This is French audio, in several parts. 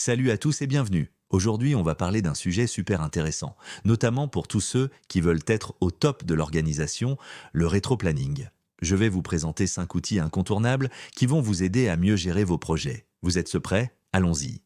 Salut à tous et bienvenue. Aujourd'hui, on va parler d'un sujet super intéressant, notamment pour tous ceux qui veulent être au top de l'organisation, le rétroplanning. Je vais vous présenter 5 outils incontournables qui vont vous aider à mieux gérer vos projets. Vous êtes prêts? Allons-y.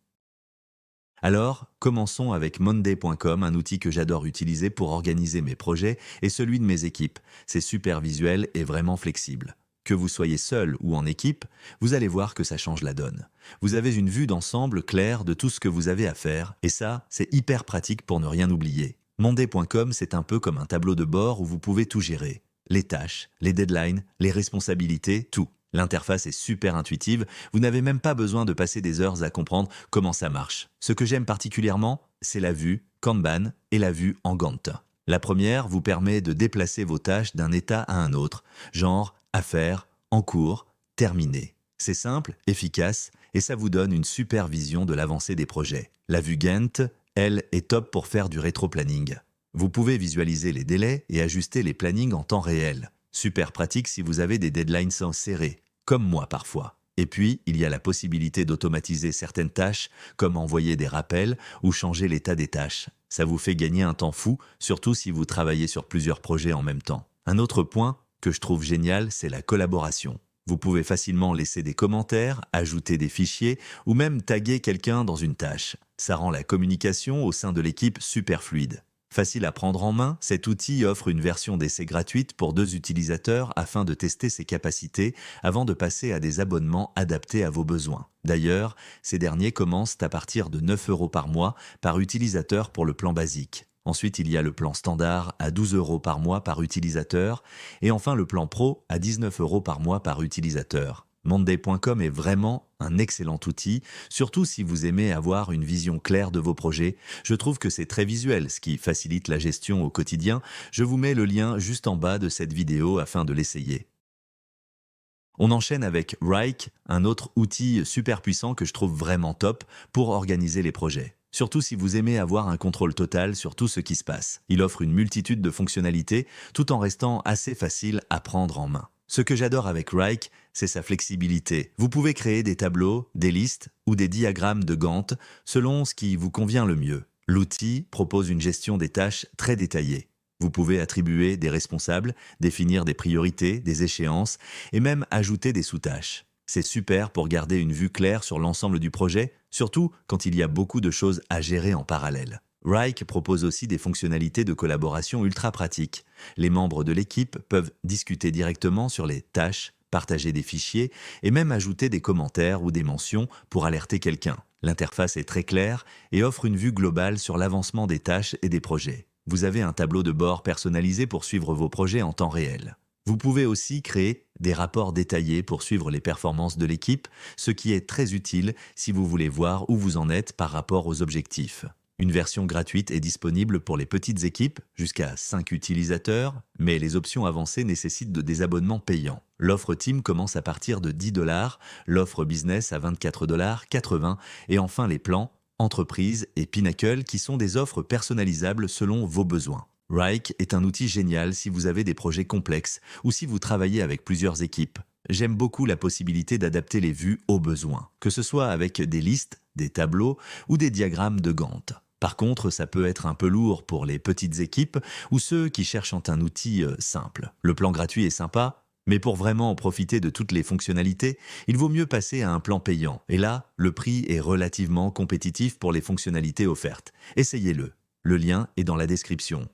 Alors, commençons avec monday.com, un outil que j'adore utiliser pour organiser mes projets et celui de mes équipes. C'est super visuel et vraiment flexible. Que vous soyez seul ou en équipe, vous allez voir que ça change la donne. Vous avez une vue d'ensemble claire de tout ce que vous avez à faire et ça, c'est hyper pratique pour ne rien oublier. Monday.com, c'est un peu comme un tableau de bord où vous pouvez tout gérer. Les tâches, les deadlines, les responsabilités, tout. L'interface est super intuitive, vous n'avez même pas besoin de passer des heures à comprendre comment ça marche. Ce que j'aime particulièrement, c'est la vue Kanban et la vue en Gantt. La première vous permet de déplacer vos tâches d'un état à un autre, genre à faire, en cours, terminé. C'est simple, efficace, et ça vous donne une super vision de l'avancée des projets. La vue Gantt, elle, est top pour faire du rétro-planning. Vous pouvez visualiser les délais et ajuster les plannings en temps réel. Super pratique si vous avez des deadlines serrés, comme moi parfois. Et puis, il y a la possibilité d'automatiser certaines tâches, comme envoyer des rappels ou changer l'état des tâches. Ça vous fait gagner un temps fou, surtout si vous travaillez sur plusieurs projets en même temps. Un autre point que je trouve génial, c'est la collaboration. Vous pouvez facilement laisser des commentaires, ajouter des fichiers ou même taguer quelqu'un dans une tâche. Ça rend la communication au sein de l'équipe super fluide. Facile à prendre en main, cet outil offre une version d'essai gratuite pour 2 utilisateurs afin de tester ses capacités avant de passer à des abonnements adaptés à vos besoins. D'ailleurs, ces derniers commencent à partir de 9 € par mois par utilisateur pour le plan basique. Ensuite, il y a le plan standard à 12 € par mois par utilisateur et enfin le plan pro à 19 € par mois par utilisateur. Monday.com est vraiment un excellent outil, surtout si vous aimez avoir une vision claire de vos projets. Je trouve que c'est très visuel, ce qui facilite la gestion au quotidien. Je vous mets le lien juste en bas de cette vidéo afin de l'essayer. On enchaîne avec Wrike, un autre outil super puissant que je trouve vraiment top pour organiser les projets. Surtout si vous aimez avoir un contrôle total sur tout ce qui se passe. Il offre une multitude de fonctionnalités tout en restant assez facile à prendre en main. Ce que j'adore avec Wrike, c'est sa flexibilité. Vous pouvez créer des tableaux, des listes ou des diagrammes de Gantt selon ce qui vous convient le mieux. L'outil propose une gestion des tâches très détaillée. Vous pouvez attribuer des responsables, définir des priorités, des échéances et même ajouter des sous-tâches. C'est super pour garder une vue claire sur l'ensemble du projet, surtout quand il y a beaucoup de choses à gérer en parallèle. Wrike propose aussi des fonctionnalités de collaboration ultra pratiques. Les membres de l'équipe peuvent discuter directement sur les tâches, partager des fichiers et même ajouter des commentaires ou des mentions pour alerter quelqu'un. L'interface est très claire et offre une vue globale sur l'avancement des tâches et des projets. Vous avez un tableau de bord personnalisé pour suivre vos projets en temps réel. Vous pouvez aussi créer des rapports détaillés pour suivre les performances de l'équipe, ce qui est très utile si vous voulez voir où vous en êtes par rapport aux objectifs. Une version gratuite est disponible pour les petites équipes, jusqu'à 5 utilisateurs, mais les options avancées nécessitent des abonnements payants. L'offre Team commence à partir de 10 $, l'offre Business à 24,80 $ et enfin les plans Entreprise et Pinnacle qui sont des offres personnalisables selon vos besoins. Wrike est un outil génial si vous avez des projets complexes ou si vous travaillez avec plusieurs équipes. J'aime beaucoup la possibilité d'adapter les vues aux besoins, que ce soit avec des listes, des tableaux ou des diagrammes de Gantt. Par contre, ça peut être un peu lourd pour les petites équipes ou ceux qui cherchent un outil simple. Le plan gratuit est sympa, mais pour vraiment profiter de toutes les fonctionnalités, il vaut mieux passer à un plan payant. Et là, le prix est relativement compétitif pour les fonctionnalités offertes. Essayez-le. Le lien est dans la description.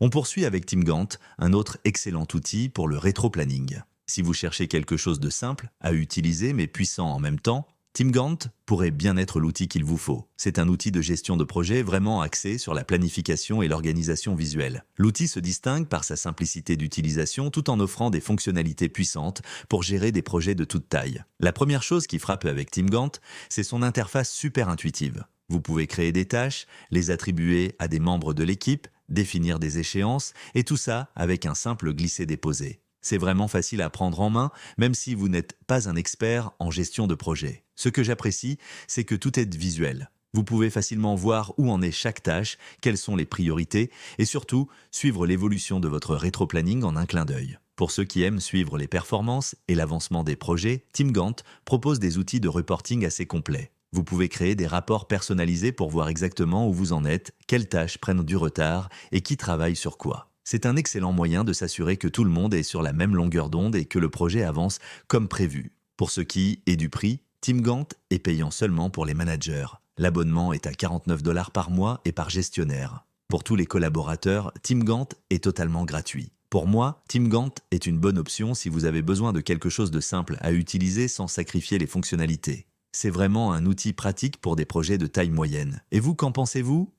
On poursuit avec TeamGantt, un autre excellent outil pour le rétro-planning. Si vous cherchez quelque chose de simple à utiliser mais puissant en même temps, TeamGantt pourrait bien être l'outil qu'il vous faut. C'est un outil de gestion de projet vraiment axé sur la planification et l'organisation visuelle. L'outil se distingue par sa simplicité d'utilisation tout en offrant des fonctionnalités puissantes pour gérer des projets de toute taille. La première chose qui frappe avec TeamGantt, c'est son interface super intuitive. Vous pouvez créer des tâches, les attribuer à des membres de l'équipe, définir des échéances, et tout ça avec un simple glisser-déposer. C'est vraiment facile à prendre en main, même si vous n'êtes pas un expert en gestion de projet. Ce que j'apprécie, c'est que tout est visuel. Vous pouvez facilement voir où en est chaque tâche, quelles sont les priorités, et surtout, suivre l'évolution de votre rétro-planning en un clin d'œil. Pour ceux qui aiment suivre les performances et l'avancement des projets, TeamGantt propose des outils de reporting assez complets. Vous pouvez créer des rapports personnalisés pour voir exactement où vous en êtes, quelles tâches prennent du retard et qui travaille sur quoi. C'est un excellent moyen de s'assurer que tout le monde est sur la même longueur d'onde et que le projet avance comme prévu. Pour ce qui est du prix, TeamGant est payant seulement pour les managers. L'abonnement est à 49 $ par mois et par gestionnaire. Pour tous les collaborateurs, TeamGant est totalement gratuit. Pour moi, TeamGant est une bonne option si vous avez besoin de quelque chose de simple à utiliser sans sacrifier les fonctionnalités. C'est vraiment un outil pratique pour des projets de taille moyenne. Et vous, qu'en pensez-vous ?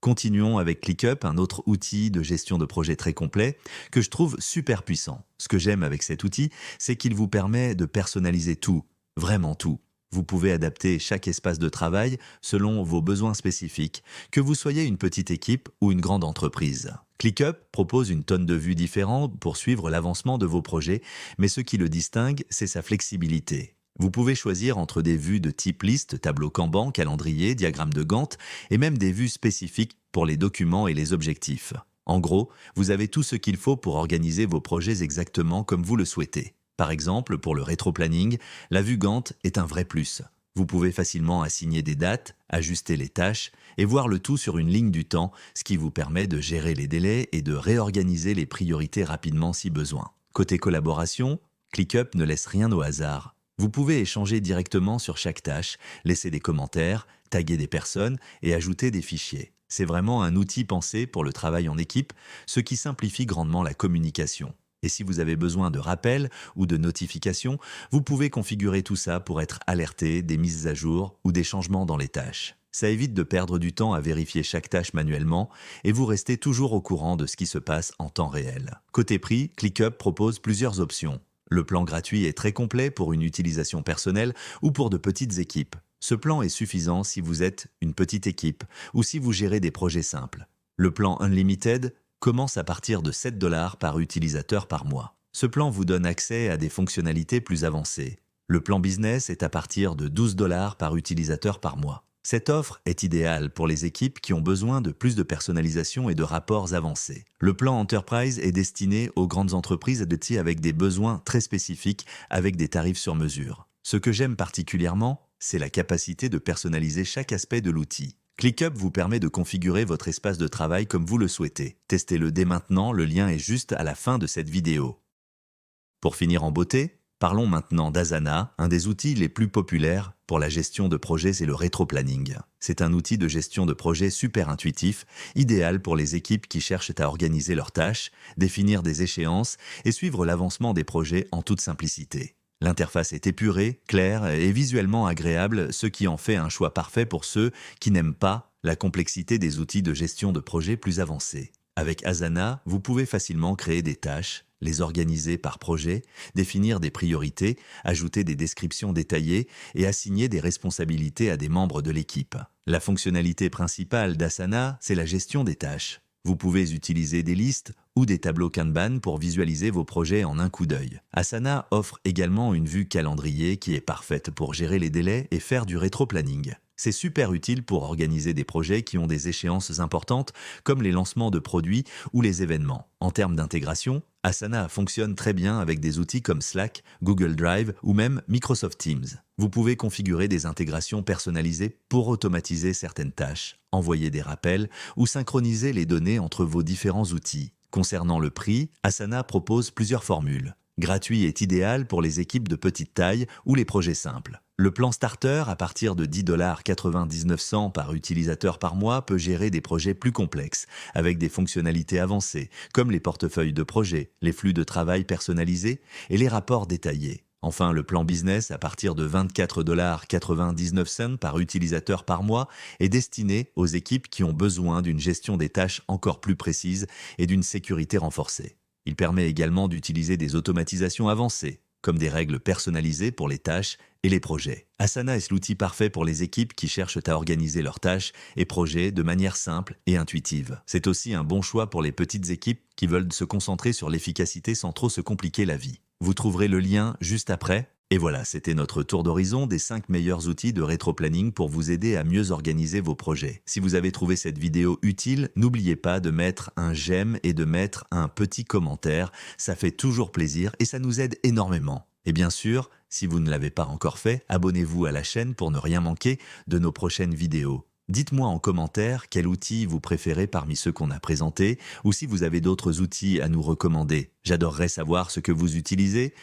Continuons avec ClickUp, un autre outil de gestion de projet très complet que je trouve super puissant. Ce que j'aime avec cet outil, c'est qu'il vous permet de personnaliser tout, vraiment tout. Vous pouvez adapter chaque espace de travail selon vos besoins spécifiques, que vous soyez une petite équipe ou une grande entreprise. ClickUp propose une tonne de vues différentes pour suivre l'avancement de vos projets, mais ce qui le distingue, c'est sa flexibilité. Vous pouvez choisir entre des vues de type liste, tableau Kanban, calendrier, diagramme de Gantt et même des vues spécifiques pour les documents et les objectifs. En gros, vous avez tout ce qu'il faut pour organiser vos projets exactement comme vous le souhaitez. Par exemple, pour le rétro-planning, la vue Gantt est un vrai plus. Vous pouvez facilement assigner des dates, ajuster les tâches et voir le tout sur une ligne du temps, ce qui vous permet de gérer les délais et de réorganiser les priorités rapidement si besoin. Côté collaboration, ClickUp ne laisse rien au hasard. Vous pouvez échanger directement sur chaque tâche, laisser des commentaires, taguer des personnes et ajouter des fichiers. C'est vraiment un outil pensé pour le travail en équipe, ce qui simplifie grandement la communication. Et si vous avez besoin de rappels ou de notifications, vous pouvez configurer tout ça pour être alerté des mises à jour ou des changements dans les tâches. Ça évite de perdre du temps à vérifier chaque tâche manuellement et vous restez toujours au courant de ce qui se passe en temps réel. Côté prix, ClickUp propose plusieurs options. Le plan gratuit est très complet pour une utilisation personnelle ou pour de petites équipes. Ce plan est suffisant si vous êtes une petite équipe ou si vous gérez des projets simples. Le plan Unlimited commence à partir de 7 $ par utilisateur par mois. Ce plan vous donne accès à des fonctionnalités plus avancées. Le plan Business est à partir de 12 $ par utilisateur par mois. Cette offre est idéale pour les équipes qui ont besoin de plus de personnalisation et de rapports avancés. Le plan Enterprise est destiné aux grandes entreprises avec des besoins très spécifiques avec des tarifs sur mesure. Ce que j'aime particulièrement, c'est la capacité de personnaliser chaque aspect de l'outil. ClickUp vous permet de configurer votre espace de travail comme vous le souhaitez. Testez-le dès maintenant, le lien est juste à la fin de cette vidéo. Pour finir en beauté, parlons maintenant d'Asana, un des outils les plus populaires pour la gestion de projets, c'est le rétro-planning. C'est un outil de gestion de projet super intuitif, idéal pour les équipes qui cherchent à organiser leurs tâches, définir des échéances et suivre l'avancement des projets en toute simplicité. L'interface est épurée, claire et visuellement agréable, ce qui en fait un choix parfait pour ceux qui n'aiment pas la complexité des outils de gestion de projets plus avancés. Avec Asana, vous pouvez facilement créer des tâches, les organiser par projet, définir des priorités, ajouter des descriptions détaillées et assigner des responsabilités à des membres de l'équipe. La fonctionnalité principale d'Asana, c'est la gestion des tâches. Vous pouvez utiliser des listes ou des tableaux Kanban pour visualiser vos projets en un coup d'œil. Asana offre également une vue calendrier qui est parfaite pour gérer les délais et faire du rétro-planning. C'est super utile pour organiser des projets qui ont des échéances importantes comme les lancements de produits ou les événements. En termes d'intégration, Asana fonctionne très bien avec des outils comme Slack, Google Drive ou même Microsoft Teams. Vous pouvez configurer des intégrations personnalisées pour automatiser certaines tâches, envoyer des rappels ou synchroniser les données entre vos différents outils. Concernant le prix, Asana propose plusieurs formules. Gratuit est idéal pour les équipes de petite taille ou les projets simples. Le plan Starter, à partir de 10,99 $ par utilisateur par mois, peut gérer des projets plus complexes, avec des fonctionnalités avancées, comme les portefeuilles de projets, les flux de travail personnalisés et les rapports détaillés. Enfin, le plan Business, à partir de 24,99 $ par utilisateur par mois, est destiné aux équipes qui ont besoin d'une gestion des tâches encore plus précise et d'une sécurité renforcée. Il permet également d'utiliser des automatisations avancées, comme des règles personnalisées pour les tâches et les projets. Asana est l'outil parfait pour les équipes qui cherchent à organiser leurs tâches et projets de manière simple et intuitive. C'est aussi un bon choix pour les petites équipes qui veulent se concentrer sur l'efficacité sans trop se compliquer la vie. Vous trouverez le lien juste après. Et voilà, c'était notre tour d'horizon des 5 meilleurs outils de rétro-planning pour vous aider à mieux organiser vos projets. Si vous avez trouvé cette vidéo utile, n'oubliez pas de mettre un j'aime et de mettre un petit commentaire. Ça fait toujours plaisir et ça nous aide énormément. Et bien sûr, Si vous ne l'avez pas encore fait, abonnez-vous à la chaîne pour ne rien manquer de nos prochaines vidéos. Dites-moi en commentaire quel outil vous préférez parmi ceux qu'on a présentés ou si vous avez d'autres outils à nous recommander. J'adorerais savoir ce que vous utilisez.